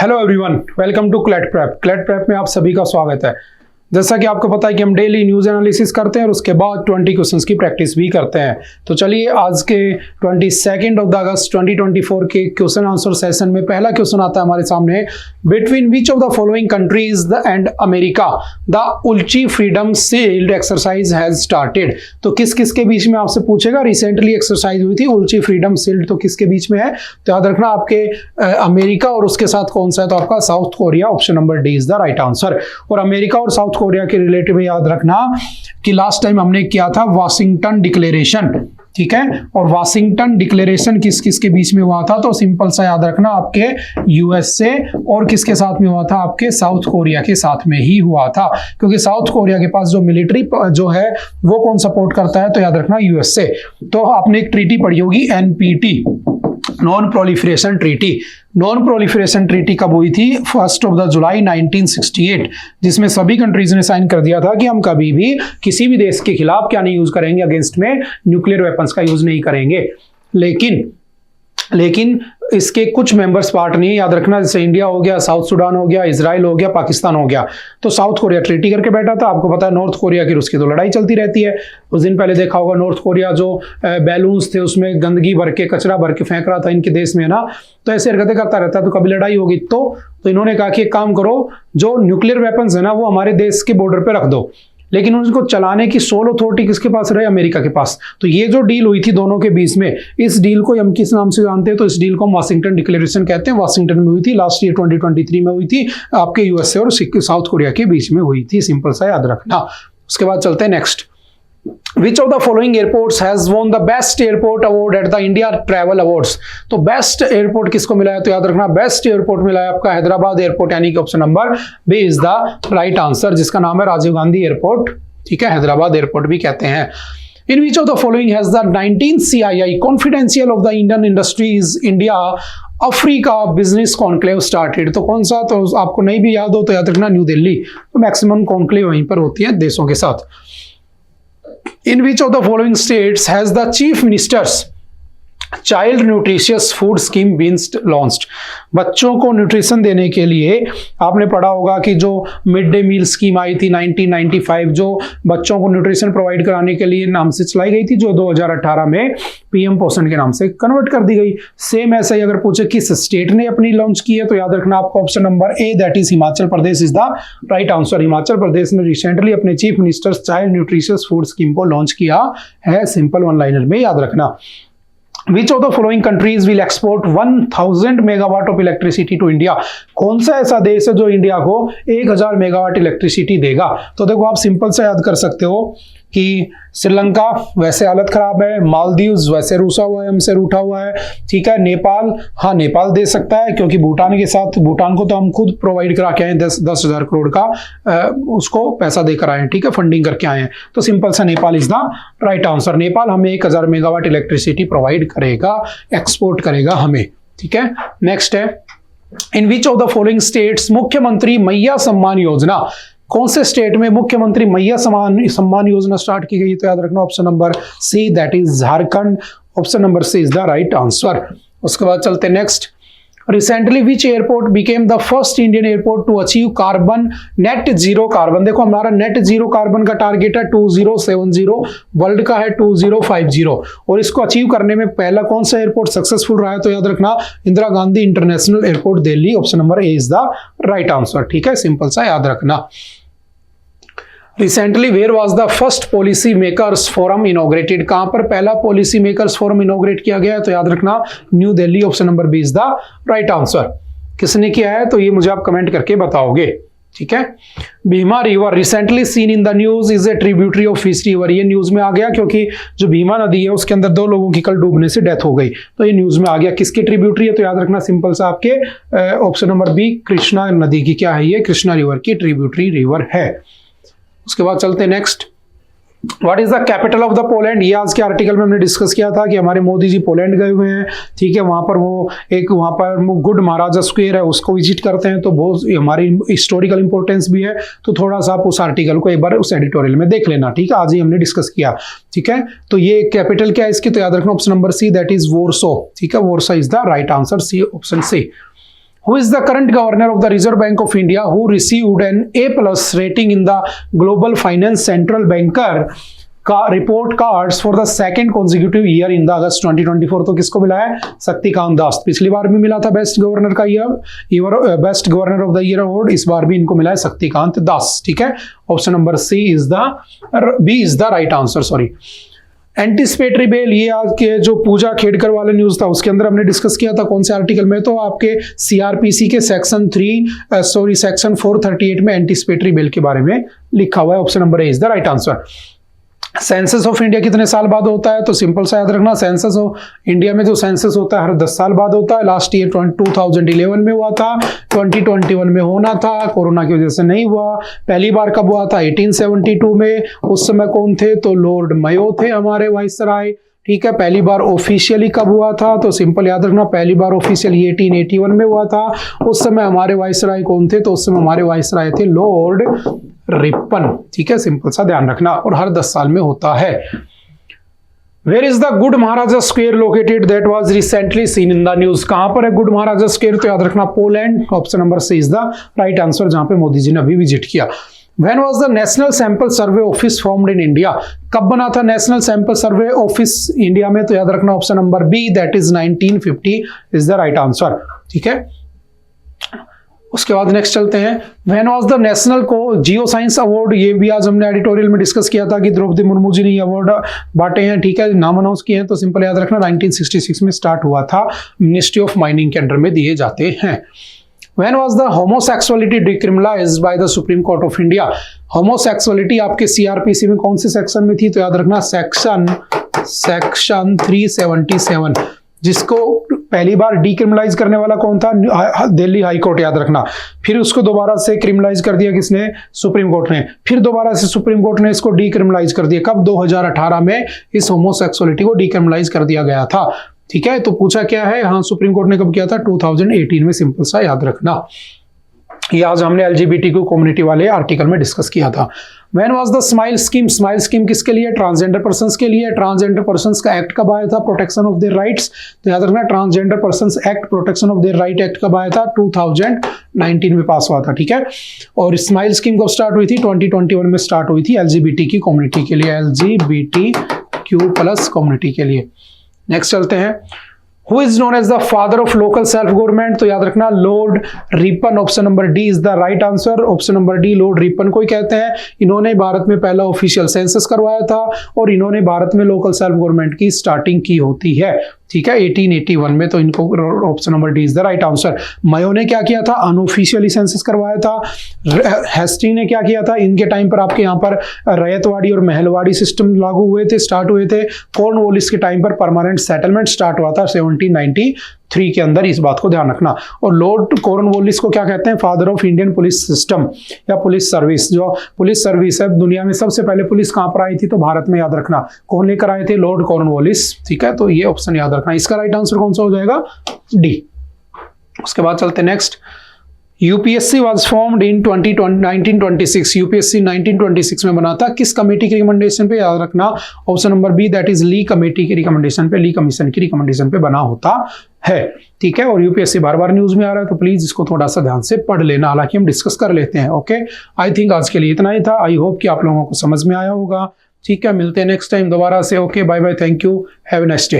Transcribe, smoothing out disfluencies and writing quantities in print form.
Hello everyone, welcome to CLAT prep. CLAT prep में आप सभी का स्वागत है। जैसा कि आपको पता है कि हम डेली न्यूज़ एनालिसिस करते हैं और उसके बाद 20 क्वेश्चंस की प्रैक्टिस भी करते हैं। तो चलिए आज के 22 अगस्त 2024 के क्वेश्चन आंसर सेशन में पहला क्वेश्चन आता है हमारे सामने। Between which of the following countries and America the Ulchi freedom shield exercise has started. तो किस किस के बीच में आपसे पूछेगा। रिसेंटली एक्सरसाइज हुई थी उल्ची फ्रीडम शील्ड, तो किसके बीच में है तो याद रखना आपके अमेरिका और उसके साथ कौन सा है तो आपका south Korea. Option number D is the right answer. और अमेरिका और साउथ कोरिया के रिलेटिव में याद रखना कि लास्ट टाइम हमने किया था वाशिंगटन डिक्लेरेशन, ठीक है। और वाशिंगटन डिक्लेरेशन किस किस के बीच में हुआ था तो सिंपल सा याद रखना आपके यूएसए और किसके साथ में हुआ था आपके साउथ कोरिया के साथ में ही हुआ था, क्योंकि साउथ कोरिया के पास जो मिलिट्री जो है वो कौन सपोर्ट करता है तो याद रखना यूएसए। तो आपने एक ट्रीटी पढ़ी होगी NPT, non proliferation treaty. Non proliferation treaty कब हुई थी 1 जुलाई 1968, जिसमें सभी कंट्रीज ने साइन कर दिया था कि हम कभी भी किसी भी देश के खिलाफ क्या नहीं यूज करेंगे, अगेंस्ट में न्यूक्लियर वेपन्स का यूज नहीं करेंगे। लेकिन इसके कुछ मेंबर्स पार्ट नहीं, याद रखना, जैसे इंडिया हो गया, साउथ सूडान हो गया, इजराइल हो गया, पाकिस्तान हो गया। तो साउथ कोरिया ट्रीटी करके बैठा था। आपको पता है नॉर्थ कोरिया की उसकी तो लड़ाई चलती रहती है। उस दिन पहले देखा होगा नॉर्थ कोरिया जो बैलून्स थे उसमें गंदगी भर के कचरा भर के फेंक रहा था इनके देश में ना, तो ऐसे हरकतें करता रहता है। तो कभी लड़ाई होगी तो इन्होंने कहा कि एक काम करो, जो न्यूक्लियर वेपन्स है ना वो हमारे देश के बॉर्डर पे रख दो, लेकिन उनको चलाने की सोल अथॉरिटी किसके पास रहे, अमेरिका के पास। तो ये जो डील हुई थी दोनों के बीच में, इस डील को हम किस नाम से जानते हैं तो इस डील को हम वाशिंगटन डिक्लेरेशन कहते हैं। वाशिंगटन में हुई थी, लास्ट ईयर 2023 में हुई थी, आपके यूएसए और साउथ कोरिया के बीच में हुई थी। सिंपल सा याद रखना। उसके बाद चलते हैं next. Which of the following airports has won the best airport award at the India Travel Awards? तो बेस्ट एयरपोर्ट किसको मिला है तो याद रखना बेस्ट एयरपोर्ट मिला है आपका हैदराबाद एयरपोर्ट, यानी कि option number B is the right answer, जिसका नाम है राजीव गांधी एयरपोर्ट, ठीक है, हैदराबाद एयरपोर्ट भी कहते हैं। In which of the following has the 19th CII Confidential of the Indian Industries India Africa business conclave started. तो कौन सा, तो आपको नहीं भी याद हो तो याद रखना न्यू दिल्ली। तो मैक्सिमम कॉन्क्लेव वहीं पर होती है देशों के साथ। In which of the following states has the chief minister's child nutritious food scheme been launched? बच्चों को न्यूट्रिशन देने के लिए आपने पढ़ा होगा कि जो मिड डे मील स्कीम आई थी 1995, जो बच्चों को न्यूट्रिशन प्रोवाइड कराने के लिए नाम से चलाई गई थी, जो 2018 में पीएम पोषण के नाम से कन्वर्ट कर दी गई। सेम ऐसा ही अगर पूछे किस स्टेट ने अपनी लॉन्च की है तो याद रखना आपका option number A that is Himachal Pradesh is the right answer. Himachal Pradesh ने रिसेंटली अपने chief minister child nutritious food scheme को लॉन्च किया है। सिंपल वन लाइनर में याद रखना। Which of the following countries will export 1000 megawatt of electricity to India? कौन सा ऐसा देश है जो इंडिया को 1000 मेगावाट इलेक्ट्रिसिटी देगा? तो देखो आप सिंपल से याद कर सकते हो कि श्रीलंका वैसे हालत खराब है, मालदीव्स वैसे रूसा हुआ है, हमसे रूठा हुआ है, ठीक है। नेपाल, हाँ नेपाल दे सकता है क्योंकि भूटान के साथ, भूटान को तो हम खुद प्रोवाइड करा के आए 10,000 करोड़ का उसको पैसा देकर आए हैं, ठीक है, फंडिंग करके आए हैं। तो सिंपल सा Nepal is the right answer. Nepal हमें 1000 मेगावाट इलेक्ट्रिसिटी प्रोवाइड करेगा, एक्सपोर्ट करेगा हमें, ठीक है। नेक्स्ट है in which of the following states Mukhyamantri Maiya Samman Yojana, कौन से स्टेट में मुख्यमंत्री मैया सम्मान योजना स्टार्ट की गई तो याद रखना option number C that is Jharkhand. Option number C is the right answer. उसके बाद चलते next. Recently which airport became the first Indian airport to achieve carbon net zero carbon? देखो हमारा नेट जीरो कार्बन का टारगेट है 2070, world का है 2050, और इसको अचीव करने में पहला कौन सा एयरपोर्ट सक्सेसफुल रहा है तो याद रखना Indira Gandhi international airport Delhi. Option number A is the right answer, ठीक है, सिंपल सा याद रखना। Recently where was the first policy makers forum inaugurated? कहां पर पहला पॉलिसी मेकर्स फोरम इनॉग्रेट किया गया है तो याद रखना New Delhi. Option number B is the right answer. किसने किया है तो ये मुझे आप कमेंट करके बताओगे, ठीक है। Bhima river recently seen in the news is a tributary of fish river. ये न्यूज में आ गया क्योंकि जो भीमा नदी है उसके अंदर 2 लोगों की कल डूबने से डेथ हो गई, तो ये न्यूज में आ गया। किसकी ट्रिब्यूटरी है तो याद रखना सिंपल सा आपके ऑप्शन नंबर बी कृष्णा नदी की क्या है, ये कृष्णा रिवर की ट्रिब्यूटरी रिवर है। उसके बाद चलते next. What is the capital of the Poland? ये आज के आर्टिकल में हमने डिस्कस किया था कि हमारे मोदी जी पोलैंड गए हुए हैं, ठीक है। वहां पर वो एक वहां पर गुड महाराजा स्क्वायर है उसको विजिट करते हैं, तो बहुत हमारी हिस्टोरिकल इंपॉर्टेंस भी है। तो थोड़ा सा आप उस आर्टिकल को एक बार उस एडिटोरियल में देख लेना, ठीक है, आज ही हमने डिस्कस किया, ठीक है। तो ये कैपिटल क्या है इसकी तो याद रखना option number C that is Warsaw, ठीक है, Warsaw is the right answer, C option C. Who is the current governor of the Reserve Bank of India who received an A+ rating in the Global Finance Central Banker का report cards for the second consecutive year in the August 2024? तो किसको मिला है? शक्तिकांत दास। पिछली बार भी मिला था best governor का best governor of the year award, इस बार भी इनको मिला है शक्तिकांत दास। ठीक है, option number B is the right answer. Sorry, anticipatory bail, ये आपके जो पूजा खेड़कर वाला न्यूज था उसके अंदर हमने डिस्कस किया था। कौन से आर्टिकल में? तो आपके सीआरपीसी के सेक्शन 438 में एंटीसिपेटरी बेल के बारे में लिखा हुआ है। Option number A is the right answer. Census of India कितने साल बाद होता है? तो सिंपल सा याद रखना, सेंसस ऑफ इंडिया में जो सेंसस होता है हर 10 साल बाद होता है। लास्ट ईयर 2011 में हुआ था, 2021 में होना था, कोरोना की वजह से नहीं हुआ। पहली बार कब हुआ था? 1872 में। उस समय कौन थे? तो लॉर्ड मयो थे हमारे वाइसराय। ठीक है, पहली बार ऑफिशियली कब हुआ था? तो सिंपल याद रखना, पहली बार ऑफिशियली 1881 में हुआ था। उस समय हमारे वाइसराय कौन थे? तो उस समय हमारे वाइसराय थे लॉर्ड रिपन। ठीक है, सिंपल सा ध्यान रखना, और हर 10 साल में होता है। Where is the Good Maharaja Square located that was recently seen in the news? कहां पर है गुड महाराजा स्क्वेयर? तो याद रखना Poland. Option number C is the right answer, जहां पे मोदी जी ने अभी विजिट किया। When was the National Sample Survey Office formed in India? कब बना था National Sample Survey Office India में? तो याद रखना option number B, that is 1950 is the right answer. ठीक है, उसके बाद नेक्स्ट चलते हैं। When was the नेशनल को जियो साइंस अवार्ड? ये भी आज हमने एडिटोरियल में डिस्कस किया था कि द्रौपदी मुर्मू जी ने अवार्ड बांटे हैं। ठीक है, नाम अनाउंस किए हैं, तो सिंपल याद रखना 1966 में स्टार्ट हुआ था, मिनिस्ट्री ऑफ माइनिंग के अंडर में दिए जाते हैं। When was the homosexuality decriminalized by the Supreme Court of India? Homosexuality आपके सीआरपीसी में कौन से सेक्शन में थी? तो याद रखना सेक्शन 377, जिसको पहली बार डीक्रिमिनलाइज करने वाला कौन था? दिल्ली हाई कोर्ट, याद रखना। फिर उसको दोबारा से क्रिमिनलाइज कर दिया किसने? सुप्रीम कोर्ट ने। फिर दोबारा से सुप्रीम कोर्ट ने इसको डीक्रिमिनलाइज कर दिया। कब? 2018 में इस होमोसेक्सुअलिटी को डीक्रिमिनलाइज कर दिया गया था। ठीक है, तो पूछा क्या है? हाँ, सुप्रीम कोर्ट ने कब किया था? 2018 में। सिंपल सा याद रखना, ये आज हमने एलजीबीटीक्यू कम्युनिटी वाले आर्टिकल में डिस्कस किया था। When was the smile scheme? Smile scheme किसके लिए? ट्रांसजेंडर पर्संस के लिए। ट्रांसजेंडर पर्संस का एक्ट कब आया था? Protection of their rights. तो याद रखना transgender persons act, protection of their right act कब आया था? 2019 में पास हुआ था। ठीक है, और स्माइल स्कीम कब स्टार्ट हुई थी? 2021 में स्टार्ट हुई थी एलजीबीटीक्यू कम्युनिटी के लिए, LGBTQ+ कम्युनिटी के लिए। नेक्स्ट चलते हैं। Who is known as the father of local self government? तो याद रखना Lord Ripon. Option number D is the right answer. Option number D, Lord Ripon को ही कहते हैं। इन्होंने भारत में पहला ऑफिशियल सेंसस करवाया था और इन्होंने भारत में लोकल सेल्फ गवर्नमेंट की स्टार्टिंग की होती है। ठीक है, 1881 में। तो इनको option number D is the right answer. Mayo ने क्या किया था? अनऑफिशियली सेंसस करवाया था। हेस्टिंग ने क्या किया था? इनके टाइम पर आपके यहाँ पर रैयतवाड़ी और महलवाड़ी सिस्टम लागू हुए थे, स्टार्ट हुए थे। कॉर्नवालिस के टाइम पर परमानेंट सेटलमेंट स्टार्ट हुआ था 1793 के अंदर, इस बात को ध्यान रखना। और लॉर्ड कॉर्नवालिस को क्या कहते हैं? Father of Indian police system या पुलिस सर्विस। जो पुलिस सर्विस है दुनिया में सबसे पहले पुलिस कहां पर आई थी? तो भारत में, याद रखना। कौन लेकर आए थे? Lord Cornwallis. ठीक है, तो ये ऑप्शन याद रखना। इसका राइट आंसर कौन सा हो जाएगा? डी। उसके बाद चलते next. UPSC was formed in 1926। UPSC 1926 में बना था। किस कमेटी की रिकमेंडेशन पे? याद रखना option number B, that is Lee committee की रिकमेंडेशन पे, ली कमीशन की रिकमेंडेशन पे बना होता है। ठीक है, और यूपीएससी बार बार न्यूज में आ रहा है, तो प्लीज इसको थोड़ा सा ध्यान से पढ़ लेना। हालांकि हम डिस्कस कर लेते हैं। ओके, आई थिंक आज के लिए इतना ही था। आई होप कि आप लोगों को समझ में आया होगा। ठीक है, मिलते हैं नेक्स्ट टाइम दोबारा से। Okay, bye bye, thank you, have a nice day.